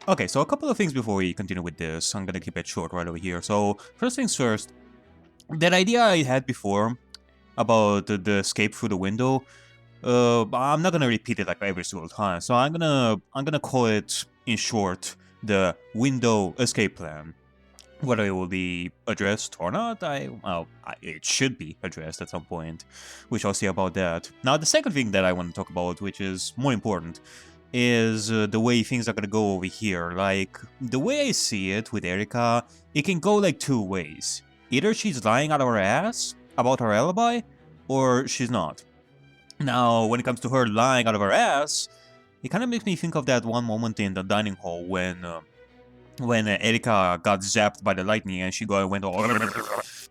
Okay, so a couple of things before we continue with this. I'm gonna keep it short right over here. So, first things first, that idea I had before about the escape through the window, I'm not gonna repeat it like every single time. So I'm gonna call it, in short, the window escape plan. Whether it will be addressed or not, it should be addressed at some point. We shall see about that. Now, the second thing that I want to talk about, which is more important, is the way things are gonna go over here. Like, the way I see it with Erika, it can go like two ways. Either she's lying out of her ass about her alibi, or she's not. Now, when it comes to her lying out of her ass, it kind of makes me think of that one moment in the dining hall when Erika got zapped by the lightning and she went all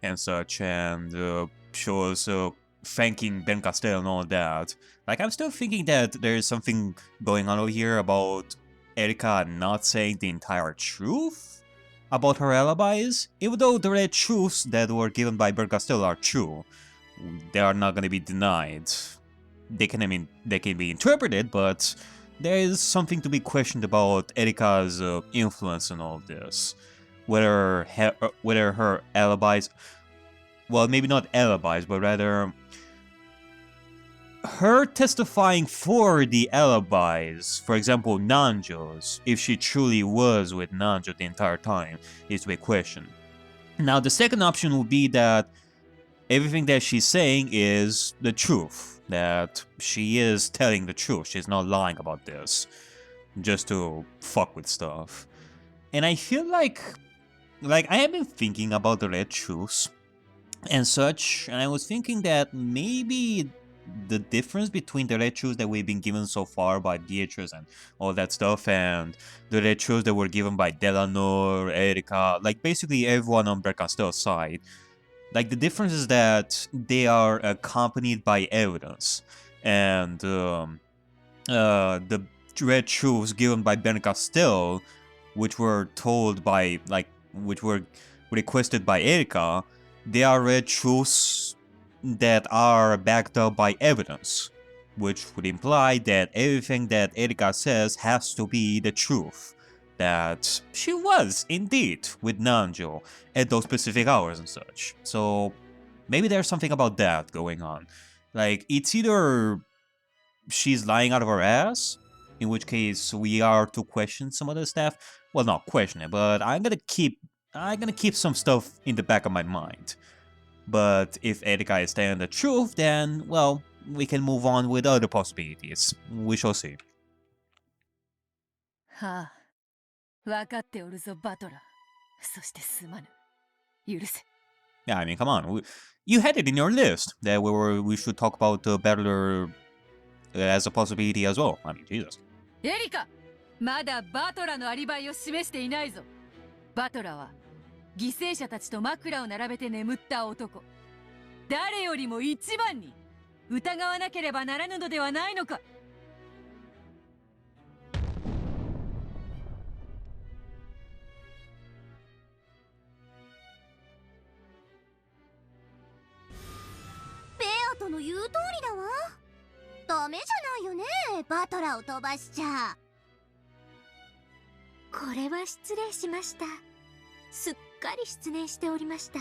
and such, and she was thanking Ben Castell and all that. Like, I'm still thinking that there's something going on over here about Erika not saying the entire truth about her alibis, even though the red truths that were given by Ben Castell are true. They are not going to be denied. They can be interpreted, but there is something to be questioned about Erika's influence in all of this. Whether her alibis, well, maybe not alibis, but rather her testifying for the alibis, for example, Nanjo's, if she truly was with Nanjo the entire time, is to be questioned. Now, the second option would be that everything that she's saying is the truth, that she is telling the truth, she's not lying about this, just to fuck with stuff. And I feel like I have been thinking about the red truths and such, and I was thinking that maybe the difference between the red truths that we've been given so far by Beatrice and all that stuff, and the red truths that were given by Delanor, Erika, like basically everyone on Bercastell's side, like the difference is that they are accompanied by evidence, and the red truths given by Ben Castell, which were told by, which were requested by Erika, they are red truths that are backed up by evidence, which would imply that everything that Erika says has to be the truth. That she was, indeed, with Nanjo at those specific hours and such. So maybe there's something about that going on. Like, it's either she's lying out of her ass, in which case we are to question some other stuff. Well, not question it, but I'm gonna keep some stuff in the back of my mind. But if Erika is telling the truth, then, well, we can move on with other possibilities. We shall see. Ha. 分かっておるぞ、バトラー。そしてすまぬ。許せ。Yeah, I mean, come on. You had it in your list that we should talk about the Battler as a possibility as well. I mean, Jesus. エリカ、まだバトラーのアリバイを示していないぞ。バトラーは犠牲者たちと枕を並べて眠った男。誰よりも一番に疑わなければならぬのではないのか。ベアトの言う通りだわ。ダメじゃないよね、バトラーを飛ばしちゃ。これは失礼しました。すっかり失念しておりました。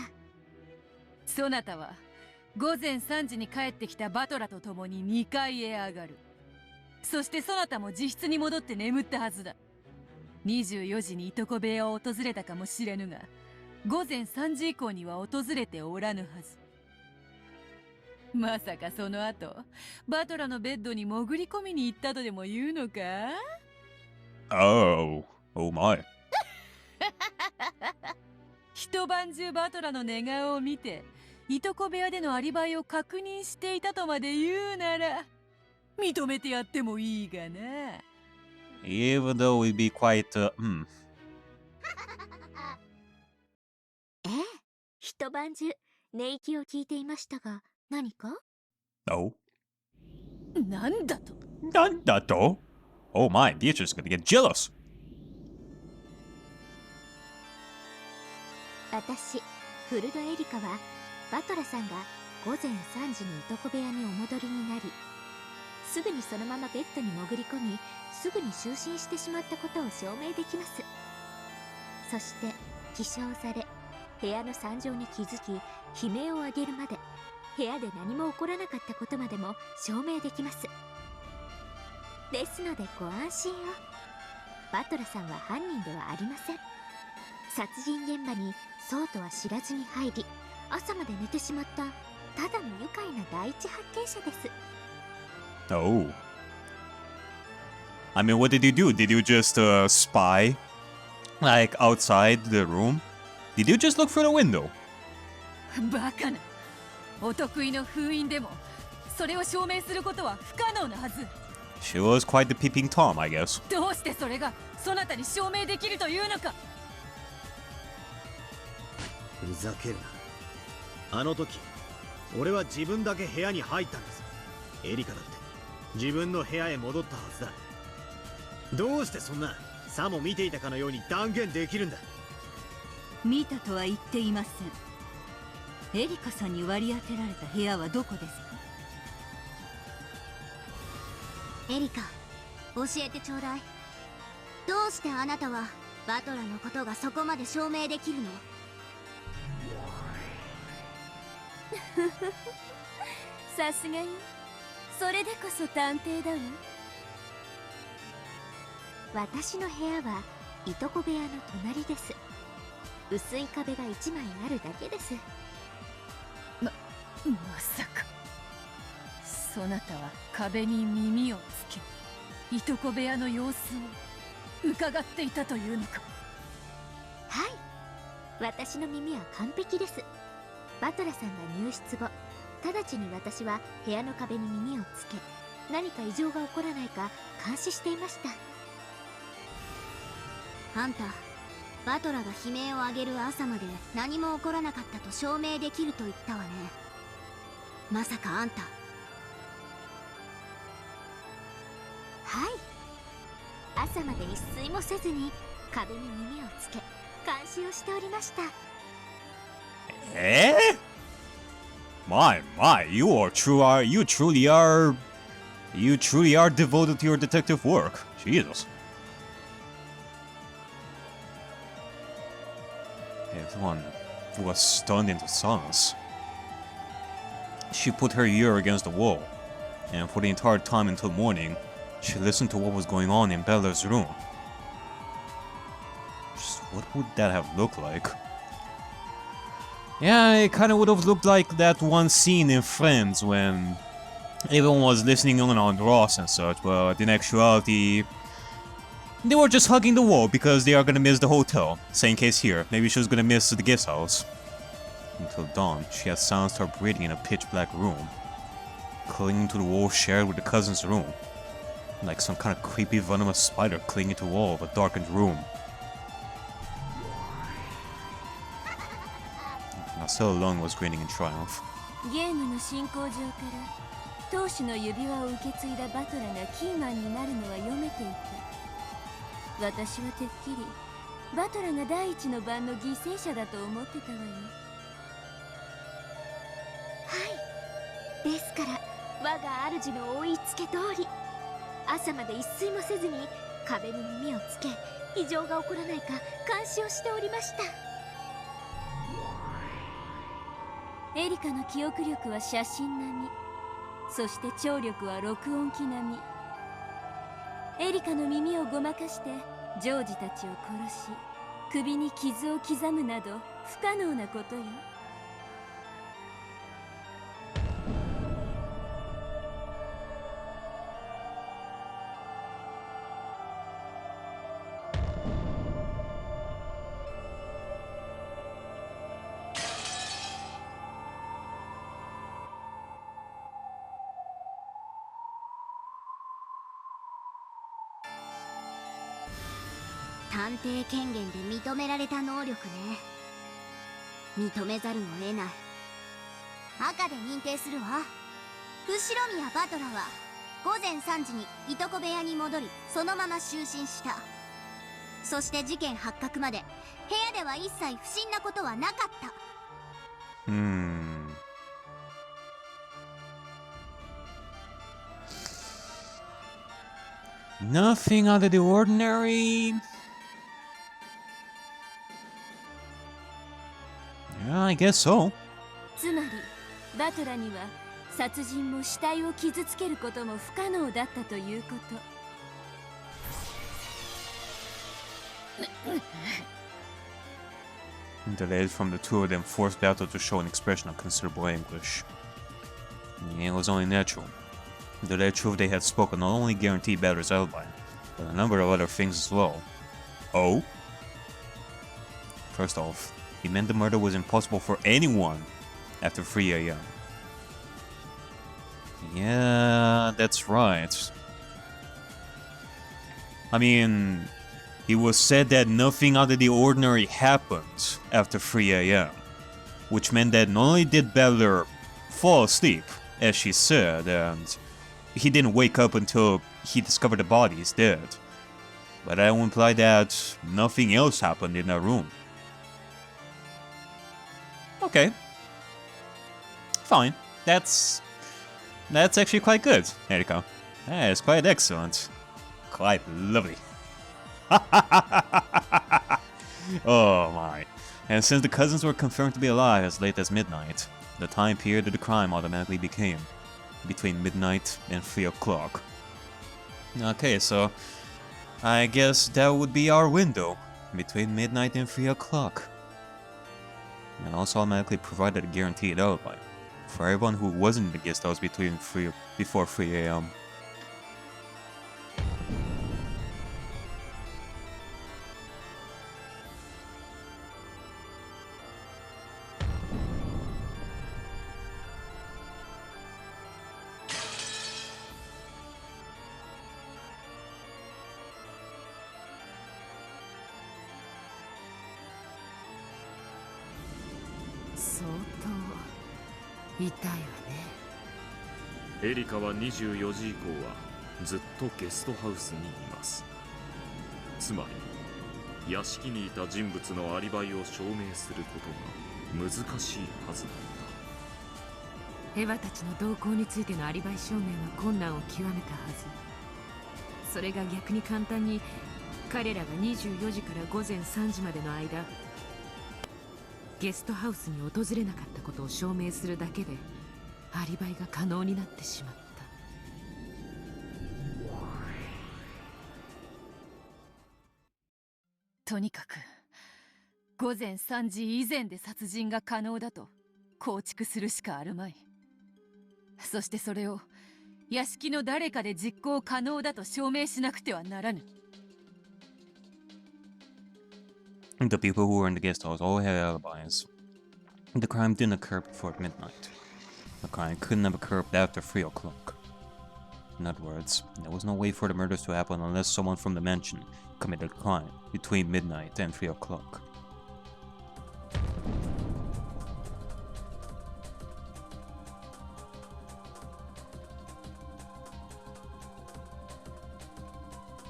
そなたは午前3時に帰ってきたバトラと共に2階へ上がる。そしてそなたも自室に戻って眠ったはずだ。24時にいとこ部屋を訪れたかもしれぬが、午前3時以降には訪れておらぬはず。まさかその後バトラのベッドに潜り込みに行ったとでも言うのか？ Oh my. 一晩中バトラの寝顔を見ていとこ部屋でのアリバイを確認していたとまで言うなら認めてやってもいいがな。 Even though we'd be quite, ええ、一晩中寝息を聞いていましたが、何か？ No. なんだと？なんだと? Oh my, Beatrice is gonna get jealous. 私、フルドエリカはバトラさんが午前3時にいとこ部屋にお戻りになり、すぐにそのままベッドに潜り込み、すぐに就寝してしまったことを証明できます。そして起床され、部屋の惨状に気づき悲鳴を上げるまで、部屋で何も起こらなかったことまでも証明できます。ですのでご安心を。バトラさんは犯人ではありません。殺人現場にそうとは知らずに入り、朝まで寝てしまったただの愉快な第一発見者です。Oh. I mean, what did you do? Did you just spy? Like outside the room? Did you just look through the window? バカな。お得意の封印でもそれを証明することは不可能なはず。She was quite the peeping Tom, I guess. どうしてそれがそなたに証明できるというのか。ふざけるな。あの時俺は自分だけ部屋に入ったんです。エリカだって自分の部屋へ戻ったはずだ。どうしてそんなさも見ていたかのように断言できるんだ。見たとは言っていません。エリカさんに割り当てられた部屋はどこですか？エリカ、教えてちょうだい。どうしてあなたはバトラのことがそこまで証明できるの？さすがよ。それでこそ探偵だわ。私の部屋はいとこ部屋の隣です。薄い壁が1枚あるだけです。まさかそなたは壁に耳をつけ、いとこ部屋の様子を伺っていたというのか？はい、私の耳は完璧です。バトラさんが入室後、直ちに私は部屋の壁に耳をつけ、何か異常が起こらないか監視していました。あんた、バトラが悲鳴を上げる朝まで何も起こらなかったと証明できると言ったわね。まさかあんた。はい、朝まで一睡もせずに壁に耳をつけ監視をしておりました。My, you truly are devoted to your detective work. Jesus. Everyone was stunned into silence. She put her ear against the wall, and for the entire time until morning, she listened to what was going on in Bella's room. Just what would that have looked like? Yeah, it kind of would have looked like that one scene in Friends when everyone was listening in on Ross and such, but in actuality, they were just hugging the wall because they are gonna miss the hotel. Same case here, maybe she was gonna miss the guest house. Until dawn, she had silenced her breathing in a pitch-black room, clinging to the wall shared with the cousin's room, like some kind of creepy venomous spider clinging to the wall of a darkened room. Marcel alone was grinning in triumph. ゲームの進行上から当主の指輪を受け継いだバトラがキーマンになるのは読めていた。私はてっきりバトラが第一の番の犠牲者だと思ってたわよ。はい、ですから我が主の追いつけ通り、朝まで一睡もせずに壁に耳をつけ、異常が起こらないか監視をしておりました。エリカの記憶力は写真並み、そして聴力は録音機並み。エリカの耳をごまかしてジョージたちを殺し、首に傷を刻むなど不可能なことよ。探偵権限で認められた能力ね。認めざるを得ない。赤で認定するわ。後宮バトラは午前3時にいとこ部屋に戻り、そのまま就寝した。そして事件発覚まで部屋では一切不審なことはなかった。Nothing out of the ordinary. Yeah, I guess so. つまりバトラには殺人も死体を傷つけることも不可能だったということ。Delayed from the two of them forced Battle to show an expression of considerable anguish. It was only natural. The dead truth they had spoken not only guaranteed Battle's alibi, but a number of other things as well. Oh? First off, it meant the murder was impossible for anyone after 3 a.m. Yeah, that's right. I mean, it was said that nothing out of the ordinary happened after 3 a.m., which meant that not only did Battler fall asleep, as she said, and he didn't wake up until he discovered the bodies dead, but that would imply that nothing else happened in that room. Okay. Fine. That's actually quite good, Erika. That is quite excellent. Quite lovely. Oh my. And since the cousins were confirmed to be alive as late as midnight, the time period of the crime automatically became between midnight and 3 o'clock. Okay, so I guess that would be our window, between midnight and 3 o'clock. And also automatically provided a guaranteed alibi for everyone who wasn't in the guest house before 3 a.m.「エリカは24時以降はずっとゲストハウスにいます」「つまり屋敷にいた人物のアリバイを証明することが難しいはずだった」エヴァたちの動向についてのアリバイ証明は困難を極めたはず。それが逆に簡単に彼らが24時から午前3時までの間ゲストハウスに訪れなかったことを証明するだけでアリバイが可能になってしまった。とにかく午前3時以前で殺人が可能だと構築するしかあるまい。そしてそれを屋敷の誰かで実行可能だと証明しなくてはならぬ。The people who were in the guest house all had alibis. The crime didn't occur before midnight. The crime couldn't have occurred after 3 o'clock. In other words, there was no way for the murders to happen unless someone from the mansion committed a crime between midnight and 3 o'clock.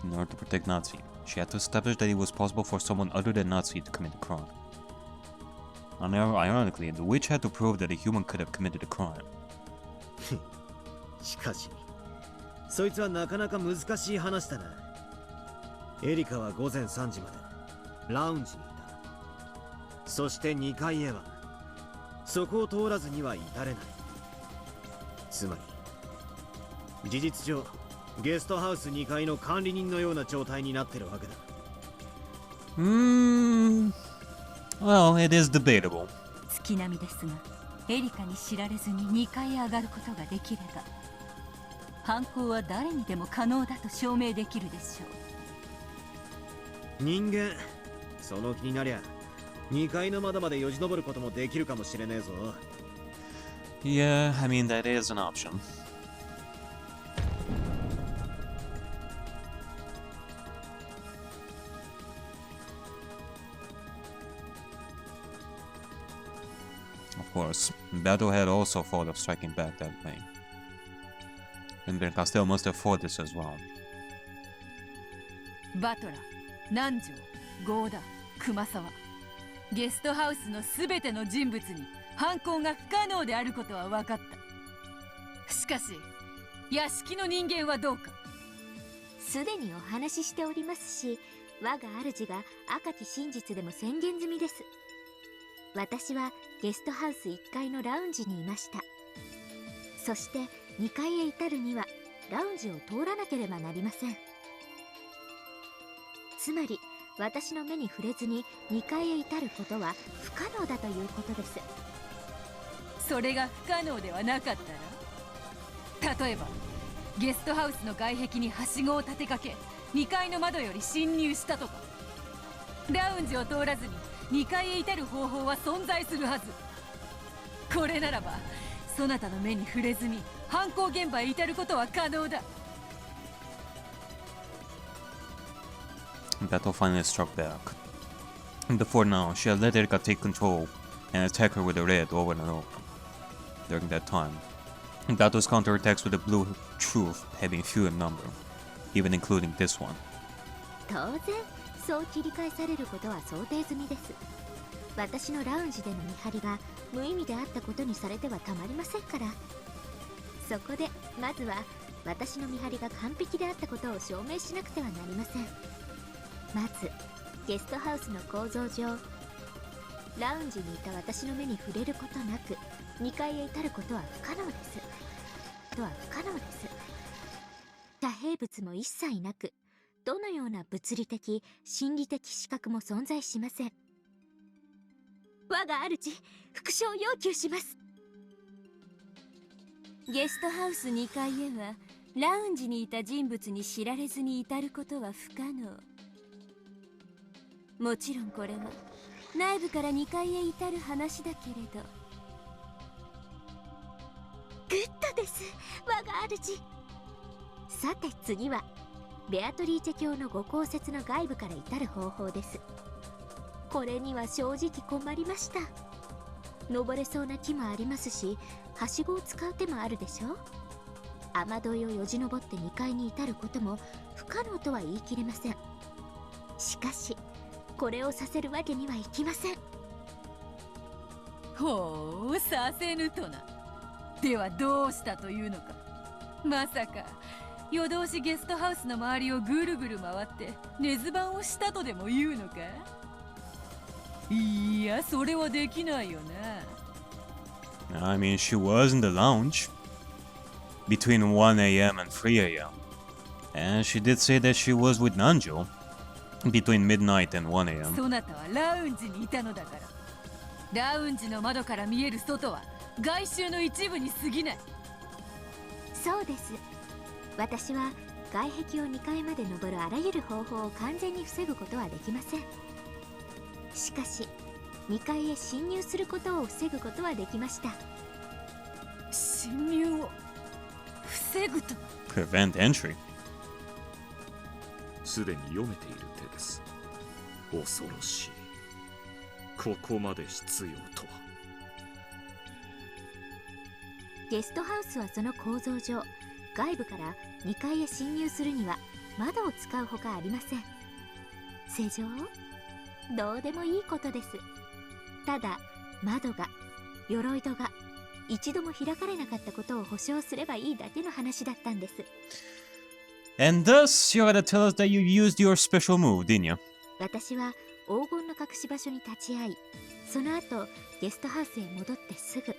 In order to protect Natsuki, she had to establish that it was possible for someone other than Natsuki to commit the crime. Ironically, the witch had to prove that a human could have committed the crime. しかし、そいつはなかなか難しい話だな。エリカは午前3時までラウンジにいた。そして2階へはそこを通らずには至れない。つまり事実上ゲストハウス2階の管理人のような状態になってるわけだ。Well, it is debatable. 月並みですが、エリカに知られずに2階へ上がることができれば、犯行は誰にでも可能だと証明できるでしょう。人間、その気になりゃ、2階の窓までよじ登ることもできるかもしれねえぞ。Yeah, I mean, that is an option. Of course, Battle had also thought of striking back that way. And Ben Castell must have thought this as well. バトラ、南條、郷田、熊沢、ゲストハウスのすべての人物に犯行が不可能であることは分かった。しかし、屋敷の人間はどうか。すでにお話ししておりますし、我が主が赤き真実でも宣言済みです。私はゲストハウス1階のラウンジにいました。そして2階へ至るにはラウンジを通らなければなりません。つまり私の目に触れずに2階へ至ることは不可能だということです。それが不可能ではなかったら、例えばゲストハウスの外壁にはしごを立てかけ2階の窓より侵入したとか、ラウンジを通らずに2階へ至る方法は存在するはず。これならばそなたの目に触れずに犯行現場へ至ることは可能だ。Battle finally struck back. Before now, she had let Erika take control and attack her with a red over and over. During that time, Battle's counterattacks with the blue truth having few in number, even including this one. 当然そう切り返されることは想定済みです。私のラウンジでの見張りが無意味であったことにされてはたまりませんから。そこでまずは私の見張りが完璧であったことを証明しなくてはなりません。まずゲストハウスの構造上、ラウンジにいた私の目に触れることなく2階へ至ることは不可能です。遮蔽物も一切なく、どのような物理的心理的資格も存在しません。我が主、復唱要求します。ゲストハウス2階へはラウンジにいた人物に知られずに至ることは不可能。もちろんこれは内部から2階へ至る話だけれど。グッドです、我が主。さて次はベアトリーチェ卿のご公設の外部から至る方法です。これには正直困りました。登れそうな木もありますし、はしごを使う手もあるでしょう。雨どいをよじ登って2階に至ることも不可能とは言い切れません。しかしこれをさせるわけにはいきません。ほう、させぬとな。ではどうしたというのか。まさか夜通しゲストハウスの周りをぐるぐる回って根津番をしたとでも言うのか。いや、それはできないよな。I mean, she was in the lounge between 1 a.m. and 3 a.m. And she did say that she was with Nanjo between midnight and 1 a.m. そなたはラウンジにいたのだから。ラウンジの窓から見える外は外周の一部に過ぎない。そうです。私は外壁を2階まで登るあらゆる方法を完全に防ぐことはできません。しかし2階へ侵入することを防ぐことはできました。侵入を防ぐと。 Prevent entry. すでに読めている手です。恐ろしい。ここまで必要とは。ゲストハウスはその構造上、外部から2階へ侵入するには窓を使うほかありません。正常？どうでもいいことです。ただ窓が、鎧戸が一度も開かれなかったことを保証すればいいだけの話だったんです。 And thus, you gotta tell us that you used your special move, didn't you? 私は黄金の隠し場所に立ち会い、その後ゲストハウスへ戻ってすぐ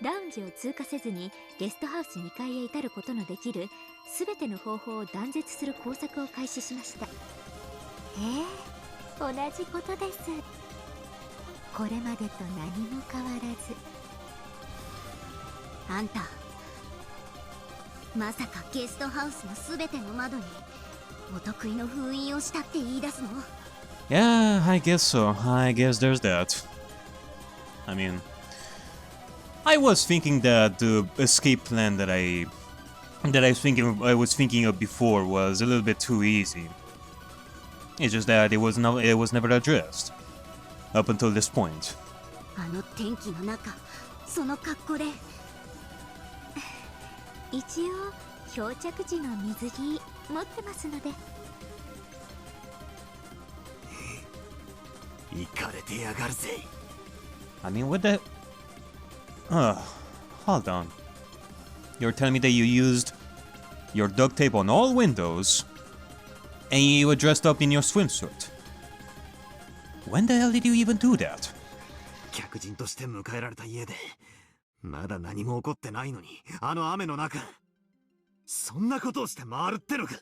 ラウンジを通過せずにゲストハウス2階へ至ることのできる全ての方法を断絶する工作を開始しました。同じことです。これまでと何も変わらず。あんたまさかゲストハウスの全ての窓にお得意の封印をしたって言い出すの？ Yeah, I guess so. I guess there's that. I mean, I was thinking that the escape plan that I was thinking of before was a little bit too easy. It's just that it was never addressed up until this point. あの天気の中、その格好で。一応漂着時の水着持ってますので。イカれてやがるぜ。 I mean, what the... Hold on. You're telling me that you Your duct tape on all windows, and you were dressed up in your swimsuit. When the hell did you even do that? 客人として迎えられた家でまだ何も起こってないのに、あの雨の中そんなことをして回るってのか。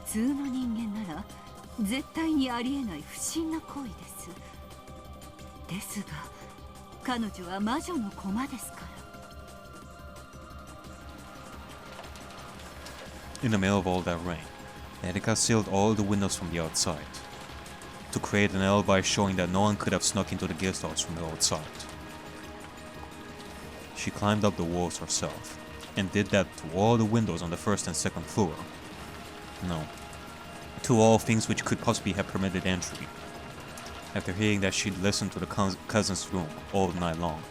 普通の人間なら絶対にありえない不審な行為です。ですが彼女は魔女の駒ですから。 In the middle of all that rain, Erika sealed all the windows from the outside to create an alibi showing that no one could have snuck into the guest house from the outside. She climbed up the walls herself and did that to all the windows on the first and second floor. No, to all things which could possibly have permitted entry. After hearing that she'd listened to the cousin's room all night long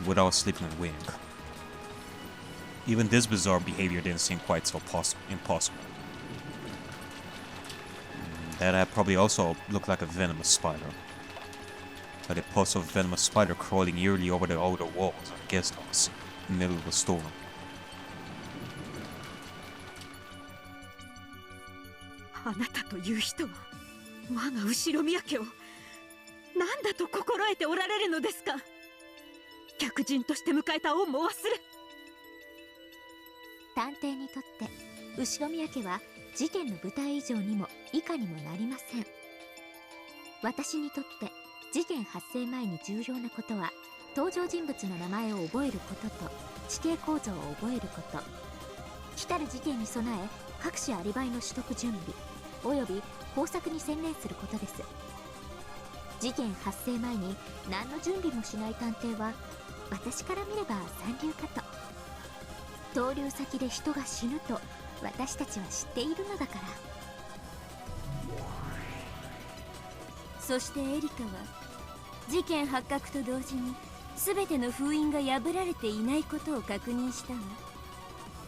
without sleeping a wink. Even this bizarre behavior didn't seem quite so impossible. That probably also looked like a venomous spider. Like a pulse of venomous spider crawling eerily over the outer walls of the guest house in the middle of a storm. あなたという人は我が後ろ宮家を何だと心得ておられるのですか。客人として迎えた恩も忘れ。探偵にとって後ろ宮家は事件の舞台以上にも以下にもなりません。私にとって事件発生前に重要なことは登場人物の名前を覚えることと地形構造を覚えること、来たる事件に備え各種アリバイの取得準備および工作に専念することです。事件発生前に何の準備もしない探偵は私から見れば三流かと。逗留先で人が死ぬと私たちは知っているのだから。そしてエリカは事件発覚と同時に全ての封印が破られていないことを確認したわ。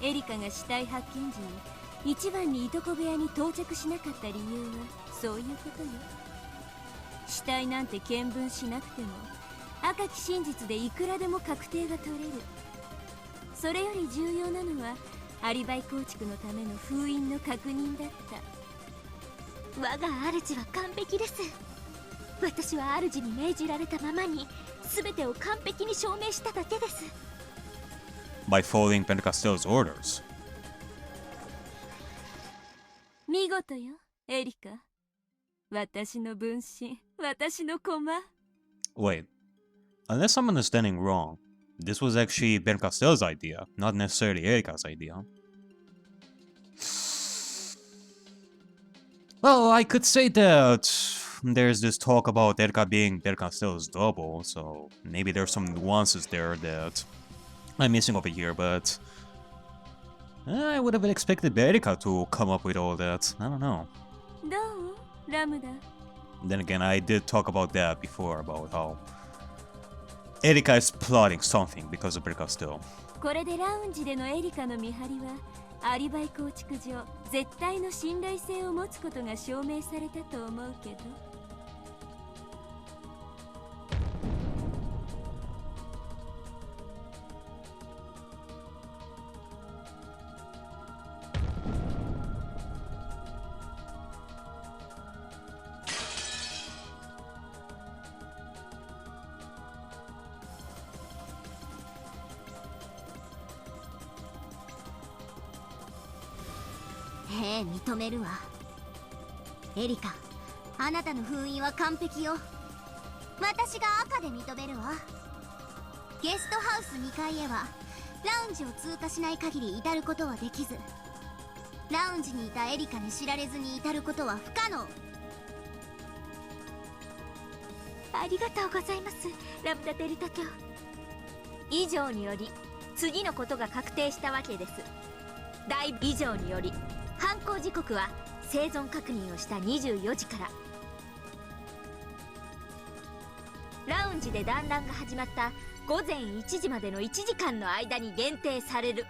エリカが死体発見時に一番にいとこ部屋に到着しなかった理由はそういうことよ。死体なんて見分しなくても赤き真実でいくらでも確定が取れる。それより重要なのはアリバイ構築のための封印の確認だった。我が主は完璧です。私は主に命じられたままに全てを完璧に証明しただけです。 By following Pentecostell's orders. 見事よエリカ。私の分身、私の駒。 Wait, unless I'm understanding wrong, this was actually Ben Castell's idea, not necessarily Erika's idea. Well, I could say that there's this talk about Erika being Ben Castell's double, so maybe there's some nuances there that I'm missing over here, but I would have expected Erika to come up with all that. I don't know. どうラムダ。 Then again, I did talk about that before, about how Erika is plotting something because of Ben Castell. これでラウンジでのエリカの見張りはアリバイ構築上絶対の信頼性を持つことが証明されたと思うけど。ええ、認めるわ。エリカ、あなたの封印は完璧よ。私が赤で認めるわ。ゲストハウス2階へはラウンジを通過しない限り至ることはできず、ラウンジにいたエリカに知られずに至ることは不可能。ありがとうございます、ラムダデルタ卿。以上により次のことが確定したわけです。大以上により犯行時刻は生存確認をした24時からラウンジで団らんが始まった午前1時までの1時間の間に限定される。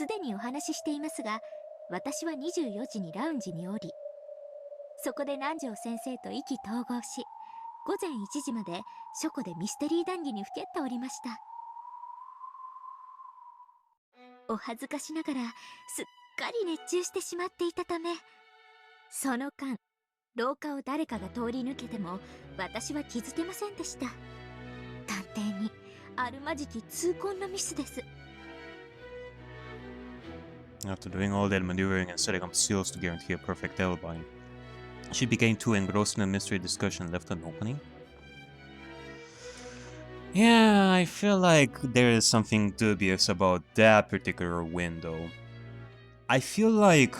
すでにお話ししていますが、私は24時にラウンジにおり、そこで南條先生と意気投合し、午前1時まで書庫でミステリー談義にふけっておりました。お恥ずかしながらすっかり熱中してしまっていたため、その間廊下を誰かが通り抜けても私は気づけませんでした。探偵にあるまじき痛恨のミスです。 After doing all that maneuvering and setting up seals to guarantee a perfect alibi, she became too engrossed in the mystery discussion and left an opening. Yeah, I feel like there is something dubious about that particular window. I feel like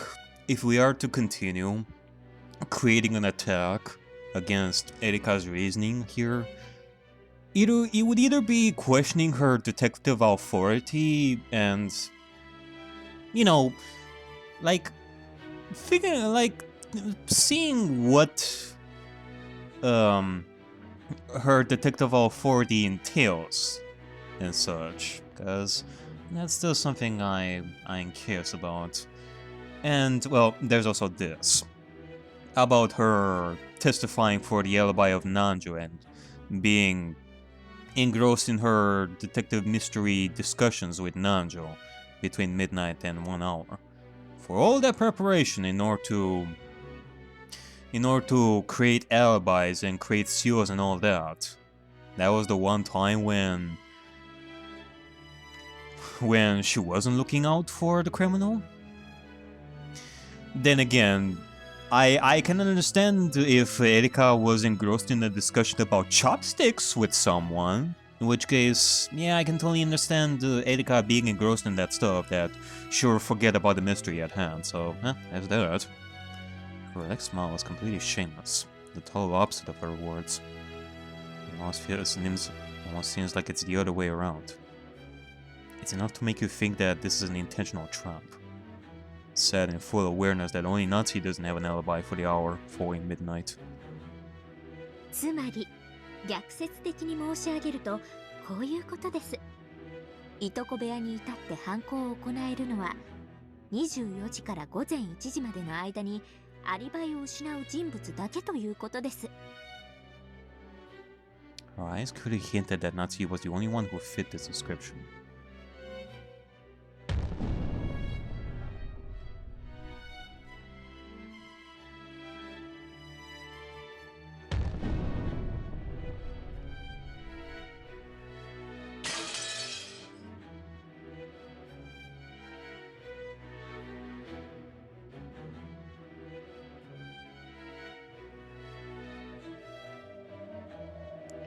if we are to continue creating an attack against Erika's reasoning here, it would either be questioning her detective authority and, you know, like figuring, like seeing what her detective authority entails and such, because that's still something I'm curious about. And well, there's also this about her testifying for the alibi of Nanjo and being engrossed in her detective mystery discussions with Nanjo between midnight and 1 hour. For all that preparation in order to create alibis and create seals and all that, that was the one time when she wasn't looking out for the criminal? Then again, I can understand if Erika was engrossed in a discussion about chopsticks with someone, in which case, yeah, I can totally understand Erika being engrossed in that stuff that she'll forget about the mystery at hand, so, there's that. Her next smile was completely shameless, the total opposite of her words. It almost seems like it's the other way around. It's enough to make you think that this is an intentional trap. Sad in full awareness that only Natsuki doesn't have an alibi for the hour following midnight. つまり逆説的に申し上げるとこういうことです。いとこ部屋に至って犯行を行えるのは24時から午前1時までの間にアリバイを失う人物だけということです。Her eyes clearly hinted that Natsuki was the only one who fit this description.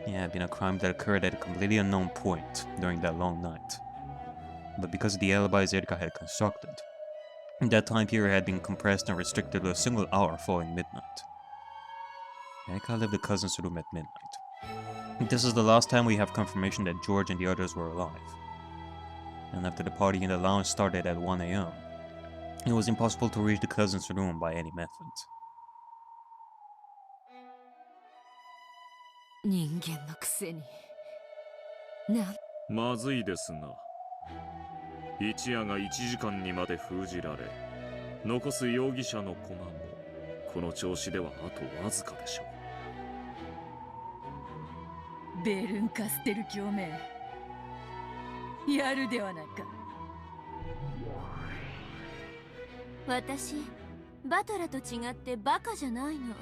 It had been a crime that occurred at a completely unknown point during that long night. But because of the alibis Erika had constructed, that time period had been compressed and restricted to a single hour following midnight. Erika left the cousin's room at midnight. This is the last time we have confirmation that George and the others were alive. And after the party in the lounge started at 1 AM, it was impossible to reach the cousin's room by any method. 人間のくせにまずいですな。一夜が1時間にまで封じられ、残す容疑者の駒もこの調子ではあとわずかでしょう。ベルンカステル共鳴やるではないか。私バトラと違ってバカじゃないの。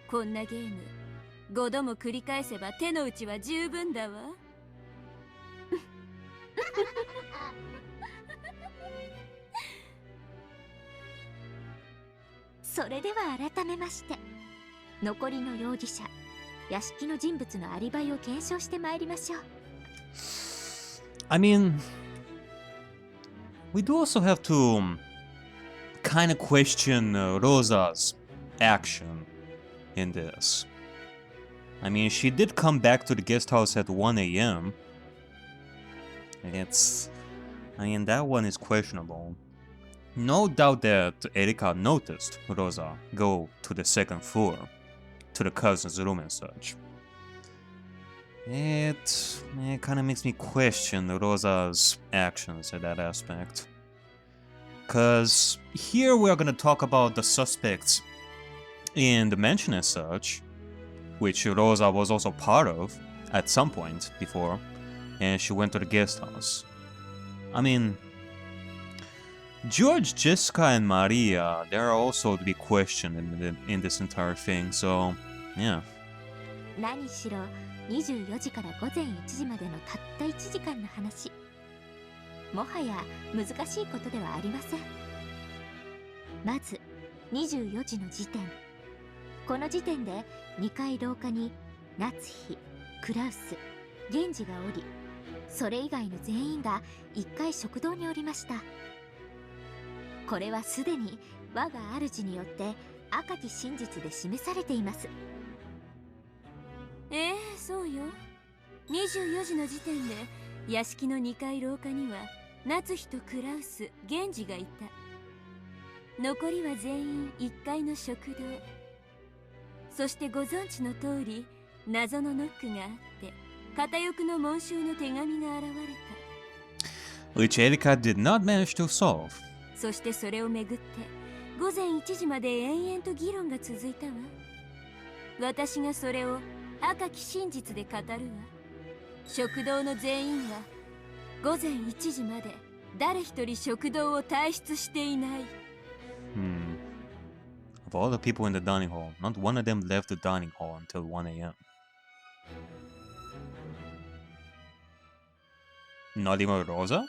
こんなゲーム5度も繰り返せば手の内は十分だわ。それでは改めまして、残りの容疑者、屋敷の人物のアリバイを検証してまいりましょう。I mean, we do also have to kind of question Rosa's action in this. I mean, she did come back to the guest house at 1 AM. I mean, that one is questionable. No doubt that Erika noticed Rosa go to the second floor, to the cousin's room and such. it kind of makes me question Rosa's actions in that aspect. Because here we are going to talk about the suspects in the mansion as such, which Rosa was also part of at some point before, and she went to the guest house. I mean, George, Jessica, and Maria, they're also to be questioned in this entire thing, so yeah. 何しろ24時から午前1時までのたった1時間の話。もはや難しいことではありません。まず24時の時点。この時点で2階廊下に夏日、クラウス、源氏がおり、それ以外の全員が1階食堂におりました。これはすでに我が主によって赤き真実で示されています。そうよ。24時の時点で屋敷の2階廊下には夏日とクラウス、源氏がいた。残りは全員1階の食堂。そしてご存知の通り、謎のノックがあって片翼の紋章の手紙が現れた。 Which Erika did not manage to solve. そしてそれをめぐって午前1時まで延々と議論が続いたわ。私がそれを赤き真実で語るわ。食堂の全員は午前1時まで誰一人食堂を退出していない。Of all the people in the dining hall, not one of them left the dining hall until 1 a.m. Not even Rosa?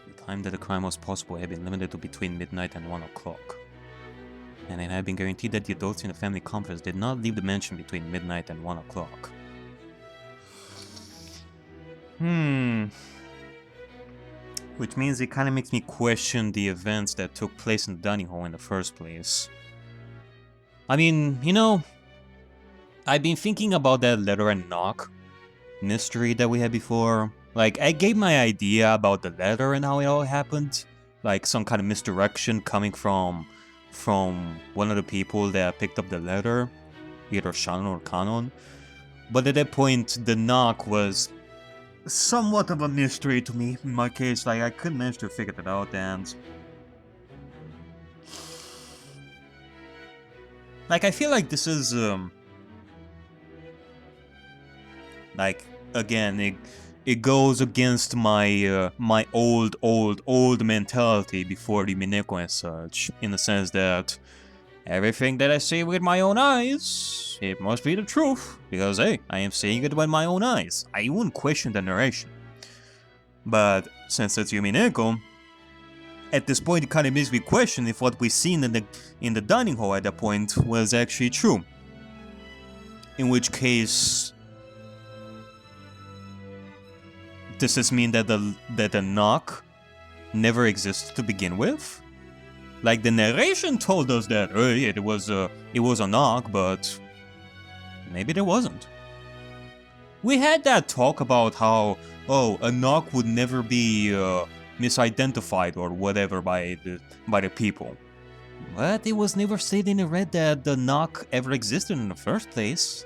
The time that the crime was possible had been limited to between midnight and 1 o'clock. And it had been guaranteed that the adults in the family conference did not leave the mansion between midnight and 1 o'clock. Which means it kind of makes me question the events that took place in the dining hall in the first place. I mean, you know, I've been thinking about that letter and knock mystery that we had before. Like, I gave my idea about the letter and how it all happened. Like, some kind of misdirection coming from one of the people that picked up the letter. Either Shannon or Kanon. But at that point, the knock was somewhat of a mystery to me. In my case, like, I couldn't manage to figure it out, and like, I feel like this is, like, again, it goes against my my old mentality before the Umineko and such, in the sense that everything that I see with my own eyes, it must be the truth, because hey, I am seeing it with my own eyes. I wouldn't question the narration. But since it's Umineko, at this point it kind of makes me question if what we seen in the dining hall at that point was actually true. In which case, does this mean that the knock never existed to begin with? Like, the narration told us that it was a knock, but maybe there wasn't. We had that talk about how, oh, a knock would never be misidentified or whatever by the people. But it was never said in the red that the knock ever existed in the first place.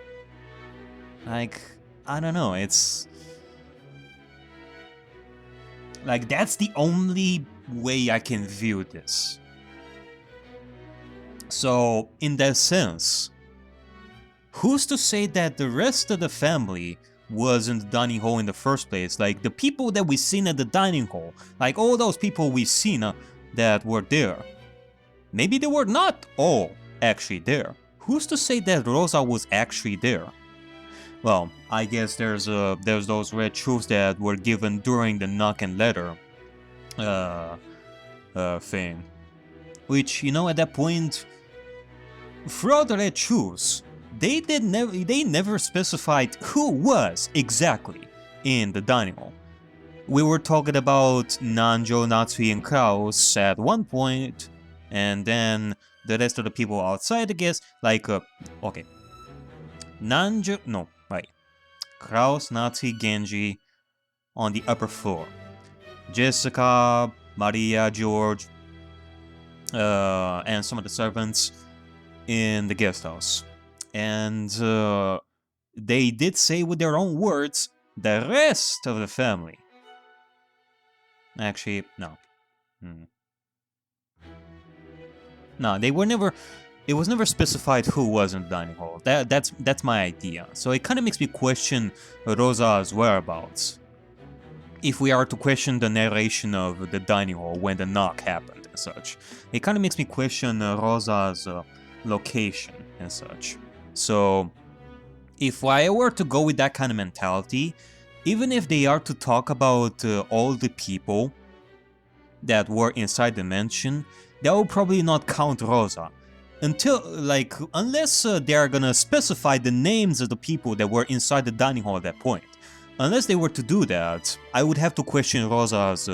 Like, I don't know, it's like, that's the only way I can view this. So, in that sense, who's to say that the rest of the family was in the dining hall in the first place? Like, the people that we seen at the dining hall, like all those people we seen that were there, maybe they were not all actually there. Who's to say that Rosa was actually there? Well, I guess there's those red truths that were given during the knock and letter thing. Which, you know, at that point, throughout the red truths, they never specified who was exactly in the dining hall. we were talking about Nanjo, Natsui, and Kraus at one point, and then the rest of the people outside, I guess, like, okay. Nanjo, no, right. Kraus, Natsui, Genji on the upper floor. Jessica, Maria, George, and some of the servants in the guest house. And they did say with their own words, the rest of the family. Actually, no. No, they were never. It was never specified who was in the dining hall. That's my idea. So it kind of makes me question Rosa's whereabouts. If we are to question the narration of the dining hall when the knock happened and such, it kind of makes me question Rosa's location and such. So, if I were to go with that kind of mentality, even if they are to talk about all the people that were inside the mansion, that will probably not count Rosa. Unless they are gonna specify the names of the people that were inside the dining hall at that point. Unless they were to do that, I would have to question Rosa's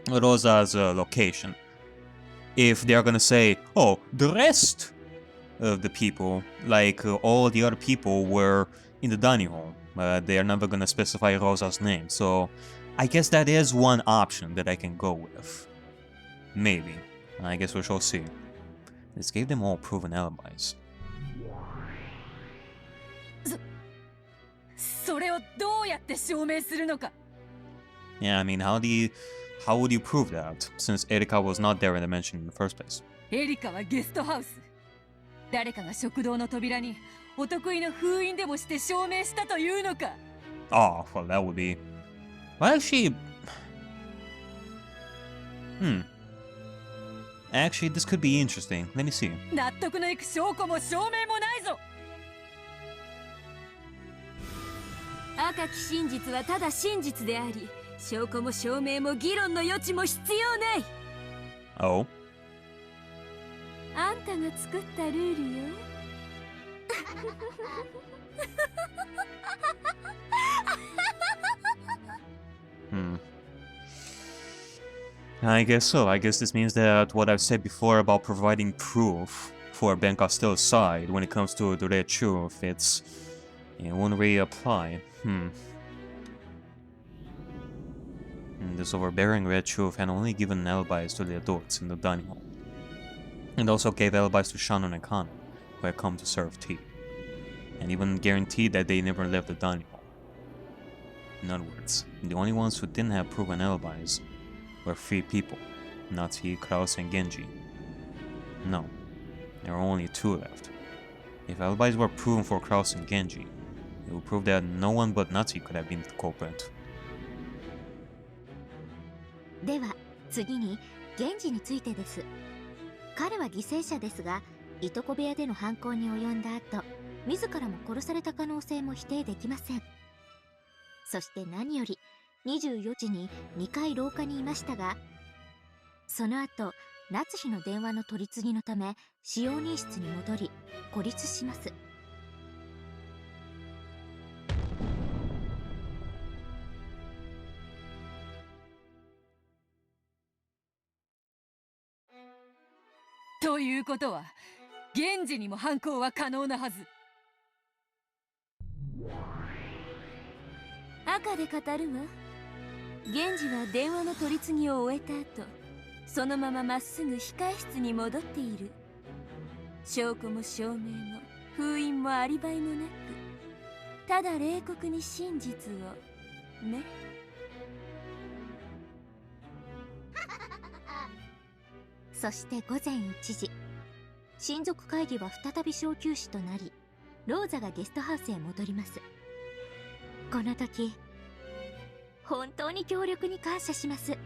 location. If they are gonna say, oh, the rest of the people, like all the other people were in the dining hall, they are never gonna specify Rosa's name. So I guess that is one option that I can go with. Maybe. I guess we shall see. This gave them all proven alibis. それをどうやって証明するのか。 Yeah, I mean, how would you prove that, since Erika was not there in the mansion in the first place? エリカはゲストハウス。誰かが食堂の扉にお得意の封印でもして証明したというのか。 Oh, well, that would be... Well, actually... Actually, this could be interesting. Let me see. 納得のいく証拠も証明もないぞ。 赤き真実はただ真実であり、証拠も証明も議論の余地も必要ない。 Oh? あんたが作ったルールよ。I guess so. I guess this means that what I've said before about providing proof for Ben Costello's side when it comes to the red truth, it won't really apply. This overbearing red truth had only given alibis to the adults in the dining hall. And also gave alibis to Shannon and Kano, who had come to serve tea. And even guaranteed that they never left the dining hall. In other words, the only ones who didn't have proven alibis were 3 people, Natsui, Kraus, and Genji. No, there were only 2 left. If alibis were proven for Kraus and Genji, it would prove that no one but Natsui could have been the culprit. では次に源氏についてです。彼は犠牲者ですが、いとこ部屋での犯行に及んだ後、自らも殺された可能性も否定できません。そして何より24時に2階廊下にいましたが、その後夏日の電話の取り次ぎのため使用人室に戻り孤立します。ということは、源氏にも犯行は可能なはず。赤で語るわ。源氏は電話の取り次ぎを終えた後、そのまままっすぐ控室に戻っている。証拠も証明も封印もアリバイもなく、ただ冷酷に真実をね。そして午前1時、親族会議は再び小休止となり、ローザがゲストハウスへ戻ります。この時、本当に協力に感謝します。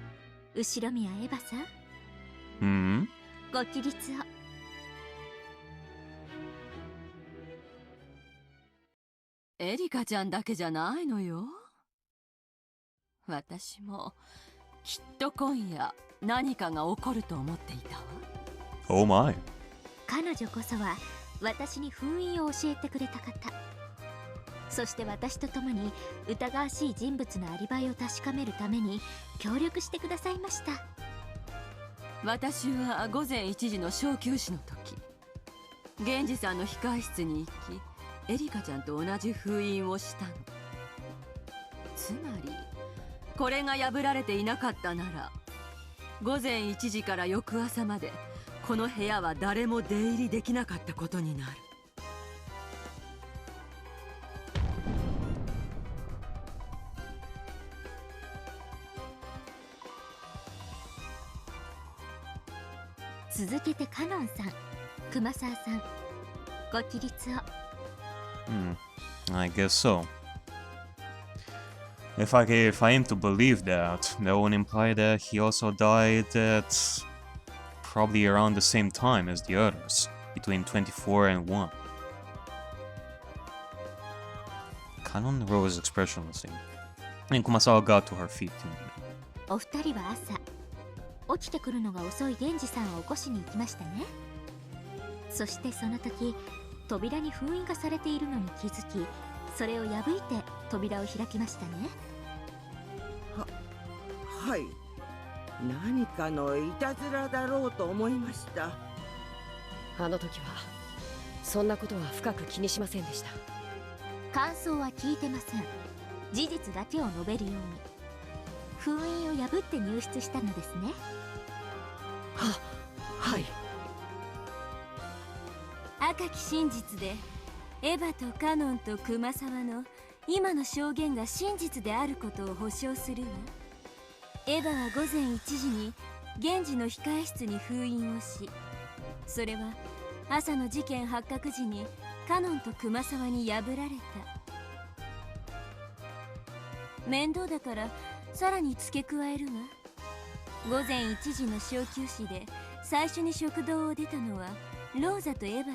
後宮エヴァさん。ご起立を。エリカちゃんだけじゃないのよ。私もきっと今夜何かが起こると思っていたわ。Oh my. 彼女こそは私に封印を教えてくれた方。そして私と共に疑わしい人物のアリバイを確かめるために協力してくださいました。私は午前1時の小休止の時、源氏さんの控え室に行きエリカちゃんと同じ封印をしたの。つまりこれが破られていなかったなら、午前1時から翌朝までこの部屋は誰も出入りできなかったことになる。続けてカノンさん、熊沢さん、ご起立を。I guess so. If I am to believe that, that would imply that he also died at probably around the same time as the others, between 24 and 1. Kanon rose expressionlessly, and Kumasawa got to her feet. お二人は朝、起きてくるのが遅い源氏さんを起こしに行きましたね。そしてその時、扉に封印がされているのに気づき、それを破いて扉を開きましたね。はい、何かのいたずらだろうと思いました。あの時はそんなことは深く気にしませんでした。感想は聞いてません。事実だけを述べるように。封印を破って入室したのですね。はい。赤き真実でエヴァとカノンと熊沢の今の証言が真実であることを保証するわ。エヴァは午前1時に源氏の控え室に封印をし、それは朝の事件発覚時にカノンと熊沢に破られた。面倒だからさらに付け加えるわ。午前1時の小休止で最初に食堂を出たのはローザとエヴァよ。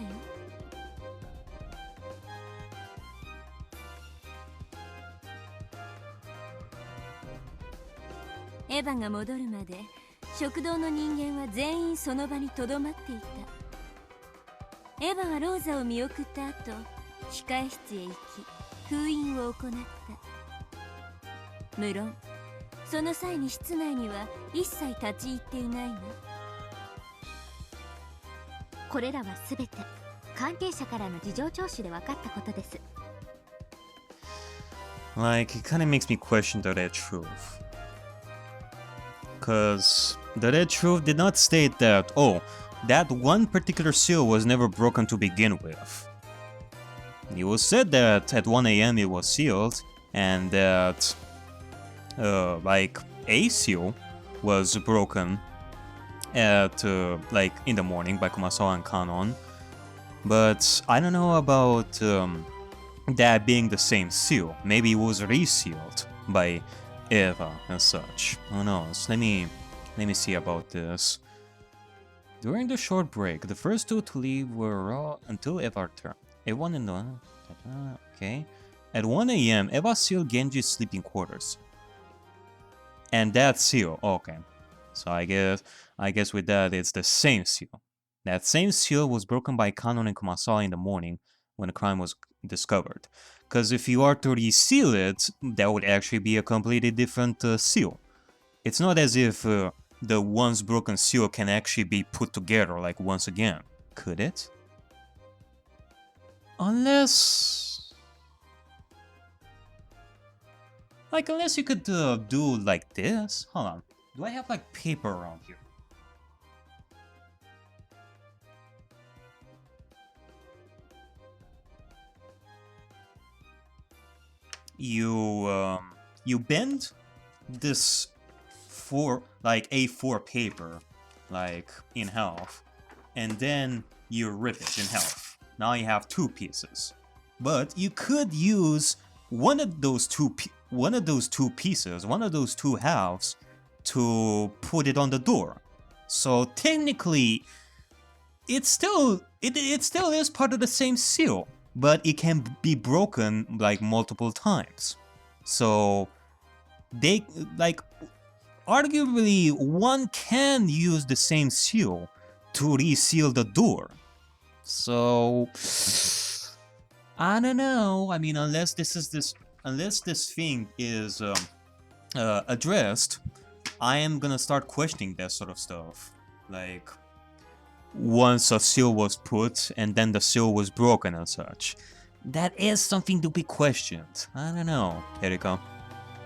エヴァが戻るまで食堂の人間は全員その場にとどまっていた。エヴァはローザを見送った後、控え室へ行き封印を行った。無論その際に室内には一切立ち入っていないわ。これらはすべて関係者からの事情聴取で分かったことです。Like, it kind of makes me question the red truth. Because the red truth did not state that, oh, that one particular seal was never broken to begin with. It was said that at 1 a.m. it was sealed, and that, like, a seal was broken at, like, in the morning by Kumasawa and Kanon. But I don't know about that being the same seal. Maybe it was resealed by Eva and such. Who knows? Let me see about this. During the short break, the first two to leave were Raw until Eva returned. Everyone in the... Okay. At 1 a.m., Eva sealed Genji's sleeping quarters. And that seal... Okay. So I guess with that, it's the same seal. That same seal was broken by Kanon and Kumasawa in the morning when the crime was discovered. Because if you are to reseal it, that would actually be a completely different seal. It's not as if the once broken seal can actually be put together like once again. Could it? Unless... Like, unless you could do like this. Hold on. Do I have like paper around here? You bend this like A4 paper like in half, and then you rip it in half. Now you have two pieces. But you could use one of those two pieces, one of those two halves, to put it on the door. So technically, it still is part of the same seal, but it can be broken like multiple times. So they like arguably one can use the same seal to reseal the door. So I don't know. I mean, unless this thing is addressed, I am gonna start questioning that sort of stuff. Like, once a seal was put and then the seal was broken and such. That is something to be questioned. I don't know, Erika.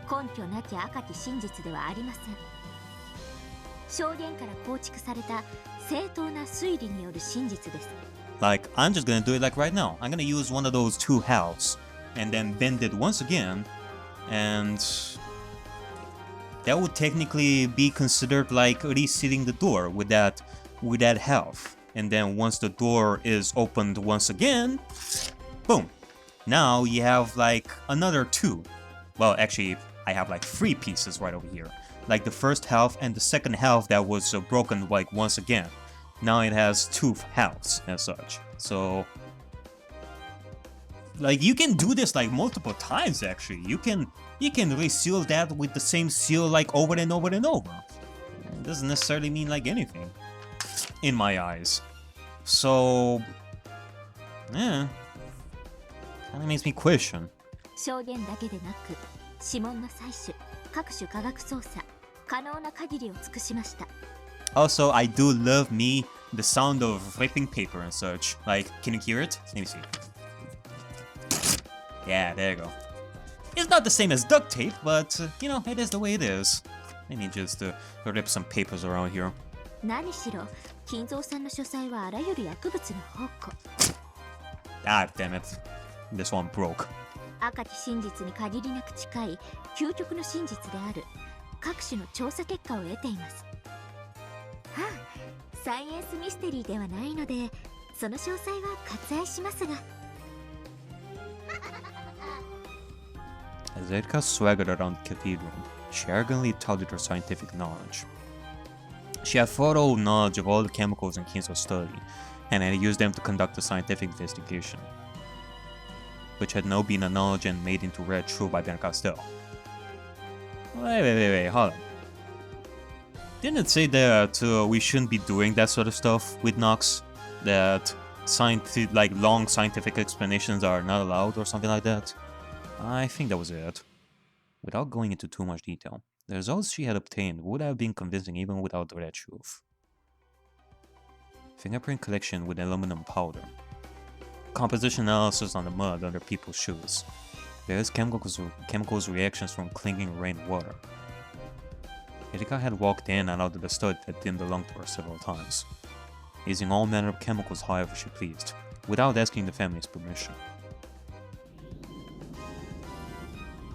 根拠なき赤き真実ではありません。証言から構築された正当な推理による真実です。Like, I'm just gonna do it like right now. I'm gonna use one of those two halves and then bend it once again, and that would technically be considered like resealing the door with that half. And then once the door is opened once again, boom. Now you have like another two. Well, actually, I have like three pieces right over here. Like the first half and the second half that was broken like once again. Now it has two halves and such. So, like, you can do this like multiple times actually. You can reseal that with the same seal like over and over and over. It doesn't necessarily mean like anything in my eyes. So, yeah, kind of makes me question. 証言だけでなく、指紋の採取、各種科学捜査、可能な限りを尽くしました。Also, I do love me the sound of flipping paper and such. Like, can you hear it? Let me see. Yeah, there you go. It's not the same as duct tape, but you know, it is the way it is. Let me just rip some papers around here. 何しろ、金蔵さんの書斎はあらゆる薬物の宝庫。Ah, damn it. This one broke. 赤き真実に限りなく近い究極の真実である各種の調査結果を得ています。はあ、サイエンスミステリーではないので、その詳細は割愛しますが。As Erika swaggered around the cathedral, she arrogantly touted her scientific knowledge. She had thorough knowledge of all the chemicals in Kinzo's study, and had used them to conduct a scientific investigation, which had now been acknowledged and made into red true by Ben Castell. Wait, hold on. Didn't it say that we shouldn't be doing that sort of stuff with Nox? That like long scientific explanations are not allowed or something like that? I think that was it. Without going into too much detail, the results she had obtained would have been convincing even without the red truth. Fingerprint collection with aluminum powder. Composition analysis on the mud under people's shoes. Various chemicals reactions from clinging rainwater. Erika had walked in and out of the study that didn't belong to her several times, using all manner of chemicals however she pleased, without asking the family's permission.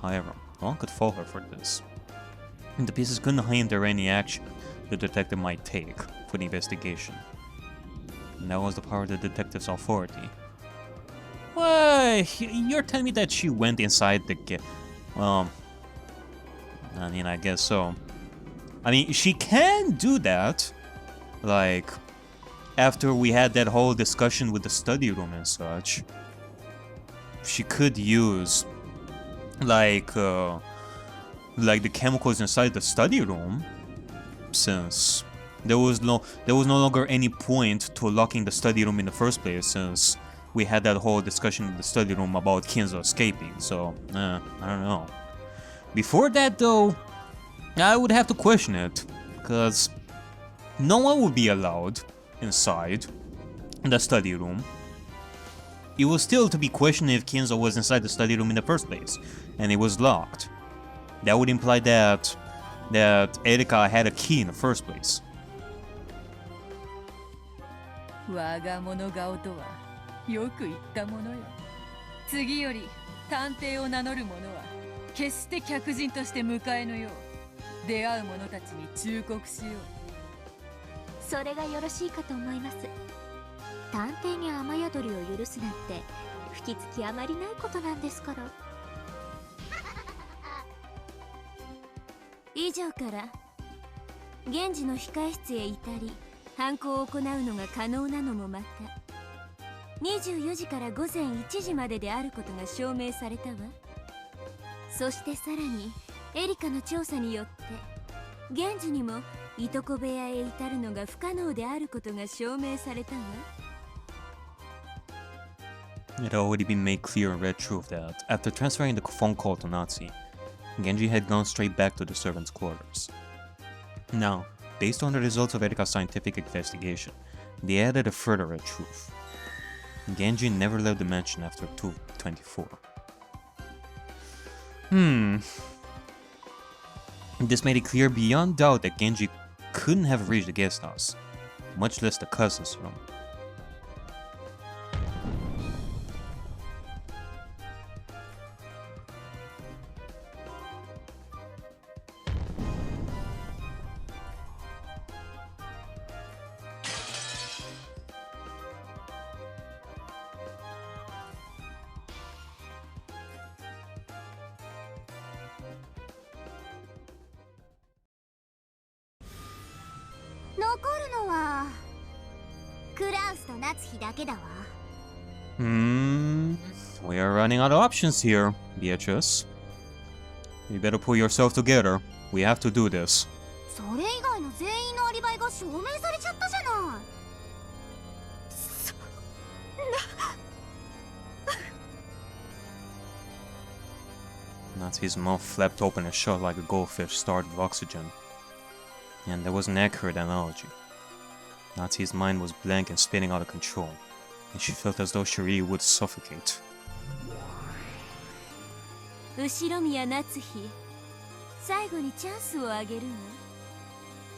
However, no one could fault her for this. The pieces couldn't hinder any action the detective might take for the investigation. And that was the power of the detective's authority. What? You're telling me that she went inside the well, I mean, I guess so. I mean, she can do that. Like, after we had that whole discussion with the study room and such, she could use like the chemicals inside the study room, since there was no longer any point to locking the study room in the first place, since we had that whole discussion in the study room about Kinzo escaping. So I don't know. Before that though, I would have to question it, because no one would be allowed inside the study room. It was still to be questioned if Kinzo was inside the study room in the first place, and it was locked. That would imply that Erika had a key in the first place. 我が物顔とはよく言ったものよ。次より探偵を名乗る者は決して客人として迎えぬよう出会う者たちに忠告しよう。それがよろしいかと思います。探偵に雨宿りを許すなんて吹きつきあまりないことなんですから。以上から現時の控室へ至り犯行を行うのが可能なのもまた24時から午前1時までであることが証明されたわ。そしてさらにエリカの調査によって現時にもいとこ部屋へ至るのが不可能であることが証明されたわ。It had already been made clear in Red Truth that, after transferring the phone call to Natsu, Genji had gone straight back to the servants' quarters. Now, based on the results of Erika's scientific investigation, they added a further Red Truth. Genji never left the mansion after 224. This made it clear beyond doubt that Genji couldn't have reached the guest house, much less the cousin's room. We are running out of options here, Beatrice. You better pull yourself together. We have to do this. それ以外の全員のアリバイが証明されちゃったじゃない。Natsu's mouth flapped open and shut like a goldfish starved of oxygen. And that was an accurate analogy. Natsu's mind was blank and spinning out of control, and she felt as though she really would suffocate. 後宮夏日、最後にチャンスをあげるわ。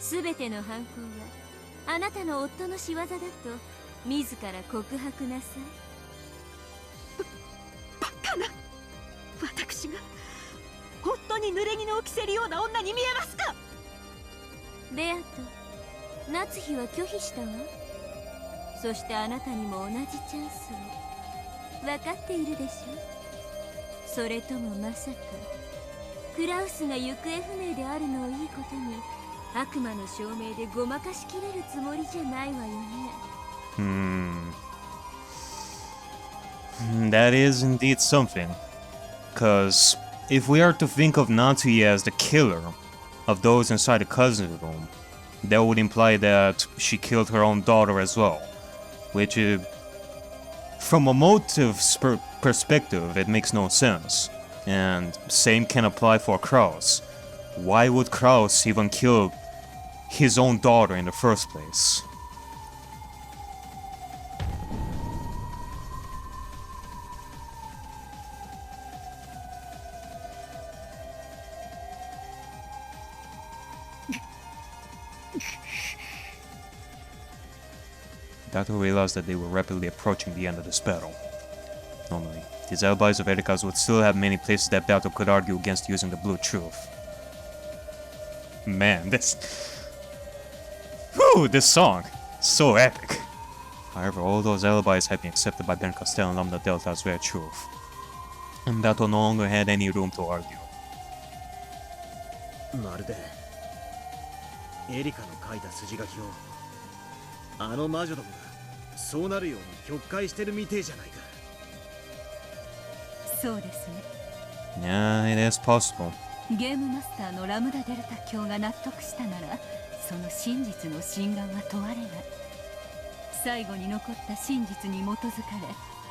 すべての犯行はあなたの夫の仕業だと自ら告白なさい。バカな。私が夫に濡れ衣を着せるような女に見えますか。ベアと夏日は拒否したわ。そしてあなたにも同じチャンスを分かっているでしょ。それともまさかクラウスが行方不明であるのをいいことに悪魔の証明でごまかしきれるつもりじゃないわよね。That is indeed something. Cause if we are to think of Natsuki as the killer of those inside the cousin's room, that would imply that she killed her own daughter as well. Which, from a motive perspective, it makes no sense. And same can apply for Kraus. Why would Kraus even kill his own daughter in the first place? Dato realized that they were rapidly approaching the end of this battle. Normally, these alibis of Erika's would still have many places that Dato could argue against using the blue truth. Man, this song! So epic! However, all those alibis had been accepted by Ben Castell and Lambda Delta as rare truth. And Dato no longer had any room to argue. まるでエリカの書いた筋書きをあの魔女どもがそうなるように曲解してるみてえじゃないか。そうですね。Yeah, it is possible. ゲームマスターのラムダデルタ教が納得したなら、その真実の真贋は問われない。最後に残った真実に基づかれ、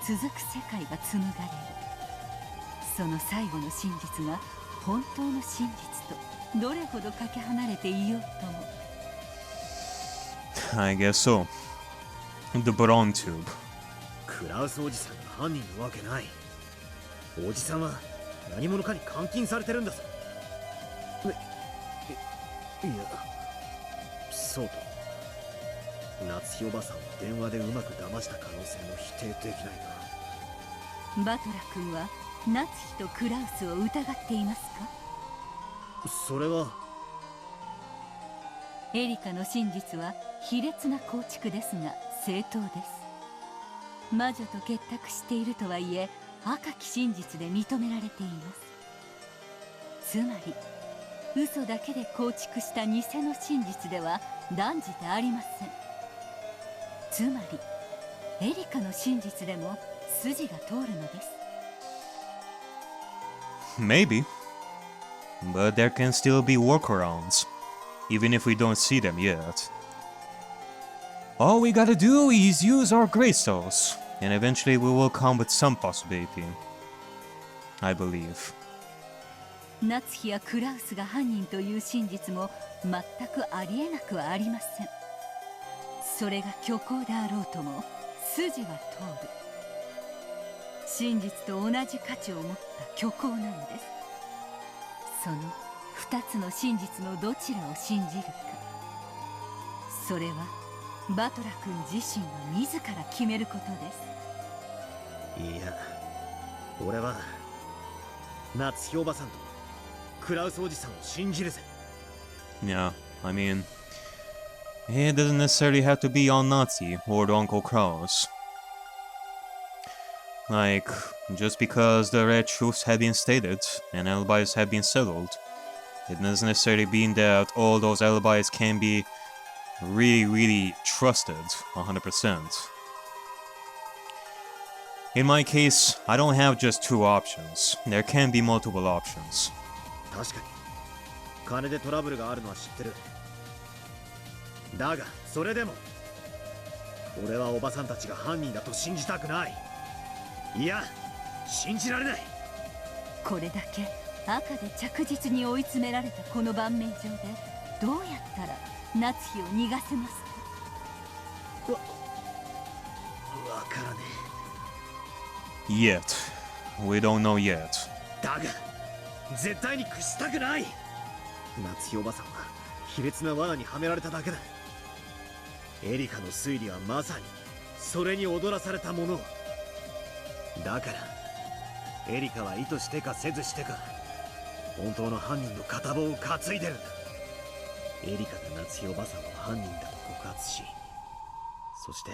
続く世界が紡がれる。その最後の真実が本当の真実とどれほどかけ離れていようとも。I guess so. The Bron Tube. クラウスおじさんが犯人のわけない。おじさんは何者かに監禁されてるんだぞ。いや、そうと夏日おばさんを電話でうまく騙した可能性も否定できないな。バトラ君は夏日とクラウスを疑っていますか？それはエリカの真実は卑劣な構築ですが正当です。魔女と結託しているとはいえ赤き真実で認められています。つまり嘘だけで構築した偽の真実では断じてありません。つまりエリカの真実でも筋が通るのです。 Maybe. But there can still be workarounds, even if we don't see them yet. All we gotta do is use our Greystars. And eventually we will come with some possibility. I believe. 夏日やクラウスが犯人という真実も全くありえなくはありません。それが虚構であろうとも筋は通る。真実と同じ価値を持った虚構なのです。その2つの真実のどちらを信じるか、それはバトラ君自身が自ら決めることです。いや、俺は夏日おばさんとクラウスおじさんを信じるぜ。 Yeah, I mean, it doesn't necessarily have to be on Nazi or the Uncle Kraus. Like, just because the red truths have been stated and alibis have been settled, it doesn't necessarily mean that all those alibis can be really trusted 100%. In my case, I don't have just two options. There can be multiple options. 確かに金でトラブルがあるのは知ってる。だがそれでも俺はおばさんたちが犯人だと信じたくない。いや、信じられない。これだけ赤で着実に追い詰められたこの盤面上でどうやったら夏日を逃がせますか。わからねえ。Yet. We don't know yet. だが絶対に屈したくない。夏日おばさんは卑劣な罠にはめられただけだ。エリカの推理はまさにそれに踊らされたものだから、エリカは意図してかせずしてか本当の犯人の片棒を担いでるんだ。エリカが夏日おばさんは犯人だと告発し、そして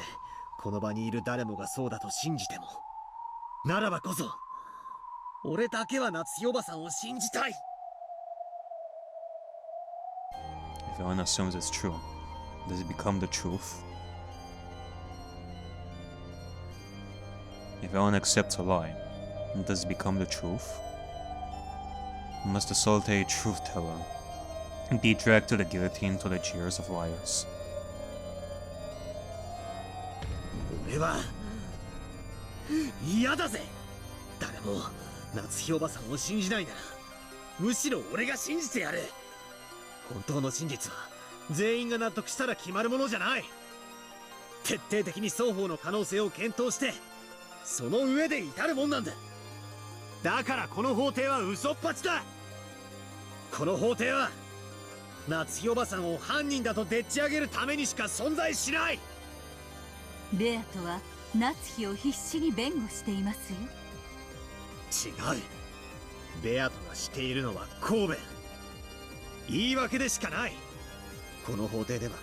この場にいる誰もがそうだと信じても、ならばこそ俺だけは夏日おばさんを信じたい。 If one assumes it's true, does it become the truth? If one accepts a lie, does it become the truth? Must the solitary truth teller be dragged to the guillotine to the jeers of liars? 俺は嫌だぜ。誰も夏日おばさんを信じないなら、むしろ俺が信じてやる。本当の真実は全員が納得したら決まるものじゃない。徹底的に双方の可能性を検討してその上で至るもんなんだ。だからこの法廷は嘘っぱちだ。この法廷は夏日おばさんを犯人だとでっち上げるためにしか存在しない。レアとは夏日を必死に弁護していますよ。違う。ベアトがしているのは神戸。言い訳でしかない。この法廷では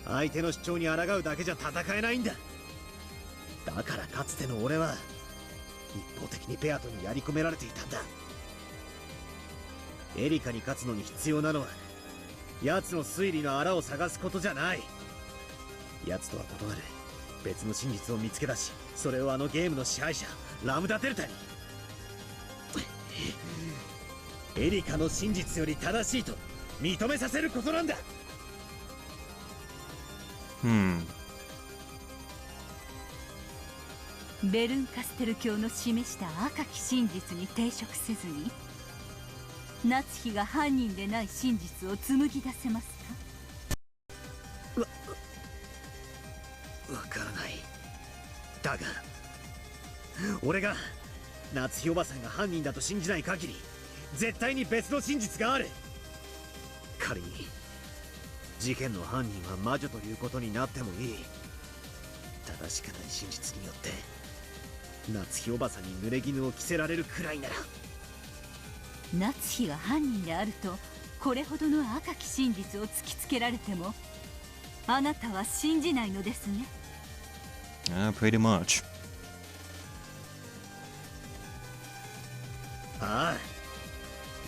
相手の主張に抗うだけじゃ戦えないんだ。だからかつての俺は一方的にベアトにやり込められていたんだ。エリカに勝つのに必要なのは奴の推理のあらを探すことじゃない。奴とは異なる別の真実を見つけ出し、それをあのゲームの支配者ラムダデルタにエリカの真実より正しいと認めさせることなんだ。ベルンカステル教の示した赤き真実に抵触せずに夏日が犯人でない真実を紡ぎ出せますか。わからない。だが俺が夏日おばさんが犯人だと信じない限り絶対に別の真実がある。仮に事件の犯人は魔女ということになってもいい。正しくない真実によって夏日おばさんに濡れ衣を着せられるくらいなら。夏日が犯人であるとこれほどの赤き真実を突きつけられてもあなたは信じないのですね。Pretty much. ああ、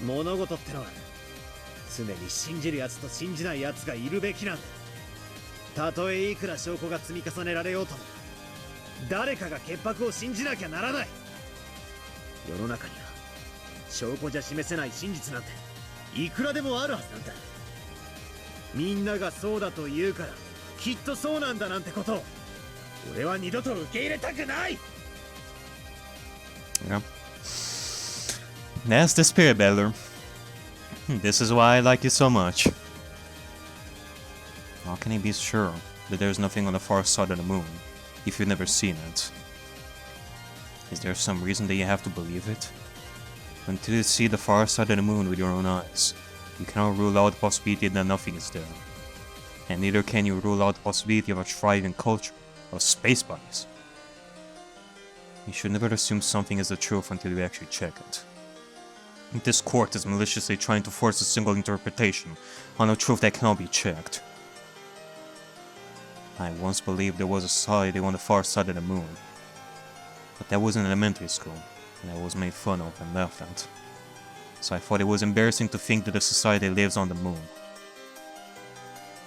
物事ってのは常に信じるやつと信じないやつがいるべきなんだ。たとえいくら証拠が積み重ねられようとも誰かが潔白を信じなきゃならない。世の中には証拠じゃ示せない真実なんていくらでもあるはずなんだ。みんながそうだと言うからきっとそうなんだなんてことを俺は二度と受け入れたくない。 Yeah. That's the spirit, Beller. This is why I like you so much. How can he be sure that there's nothing on the far side of the moon if you've never seen it? Is there some reason that you have to believe it? Until you see the far side of the moon with your own eyes, you cannot rule out the possibility that nothing is there. And neither can you rule out the possibility of a thriving culture of space bodies. You should never assume something is the truth until you actually check it. This court is maliciously trying to force a single interpretation on a truth that cannot be checked. I once believed there was a society on the far side of the moon. But that was in elementary school, and I was made fun of and laughed at. So I thought it was embarrassing to think that a society lives on the moon.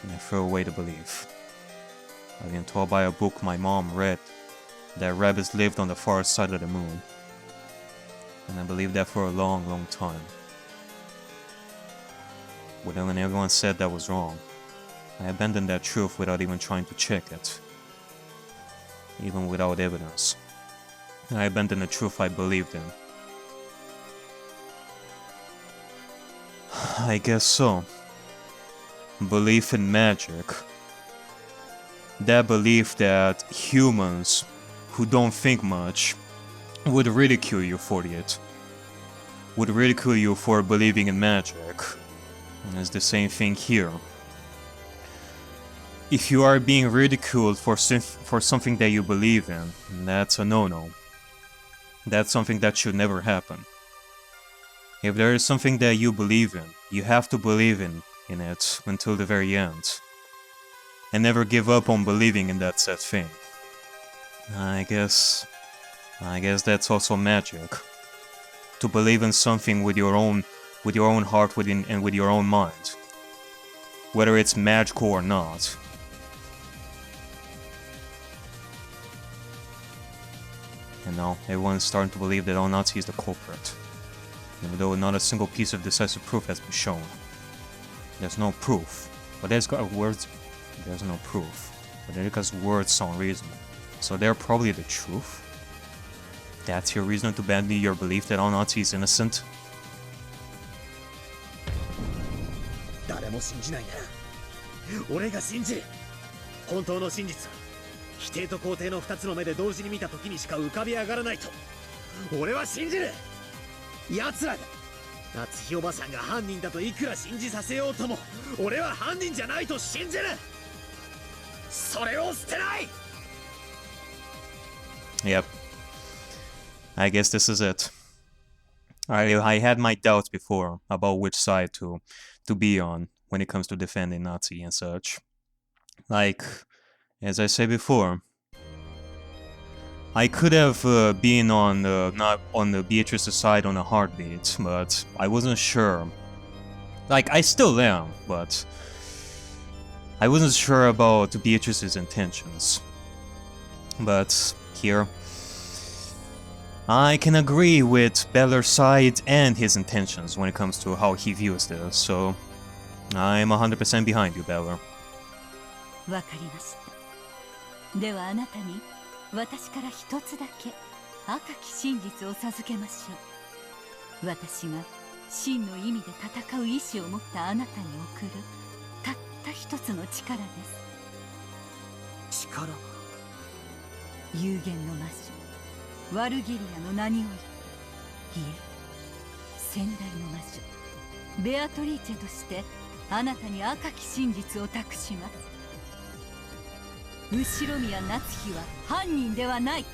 And I threw away the belief. I've been told by a book my mom read that rabbits lived on the far side of the moon. And I believed that for a long, long time. But then when everyone said that was wrong, I abandoned that truth without even trying to check it. Even without evidence. I abandoned the truth I believed in. I guess so. Belief in magic. That belief that humans who don't think much would ridicule you for it. Would ridicule you for believing in magic. And it's the same thing here. If you are being ridiculed for something that you believe in, that's a no-no. That's something that should never happen. If there is something that you believe in, you have to believe in it until the very end. And never give up on believing in that said thing. I guess that's also magic. To believe in something with your own heart and with your own mind. Whether it's magical or not. And now everyone's starting to believe that Onatsu is the culprit. Even though not a single piece of decisive proof has been shown. There's no proof. But there's got words. There's no proof. But Erika's words sound reasonable. So they're probably the truth? That's your reason to abandon your belief that Onatsu is innocent? 誰も信じないなら俺が信じる。本当の真実は否定と肯定の2つの目で同時に見た時にしか浮かび上がらないと俺は信じる。奴らが夏日おばさんが犯人だといくら信じさせようとも俺は犯人じゃないと信じる。それを捨てない。 Yep. I guess this is it. I had my doubts before about which side to be on when it comes to defending Nazi and such. Like, as I said before, I could have been on not on the Beatrice's side on a heartbeat, but I wasn't sure. Like, I still am, but I wasn't sure about Beatrice's intentions. But here, I can agree with Beller's side and his intentions when it comes to how he views this, so I'm 100% behind you, Beller. わかりました。ではあなたに私から一つだけ赤き真実を授けましょう。私が真の意味で戦う意志を持ったあなたに送るたった一つの力です。力？有限の魔女ワルギリアの名において、いえ先代の魔女ベアトリーチェとしてあなたに赤き真実を託します。後宮夏日は犯人ではない。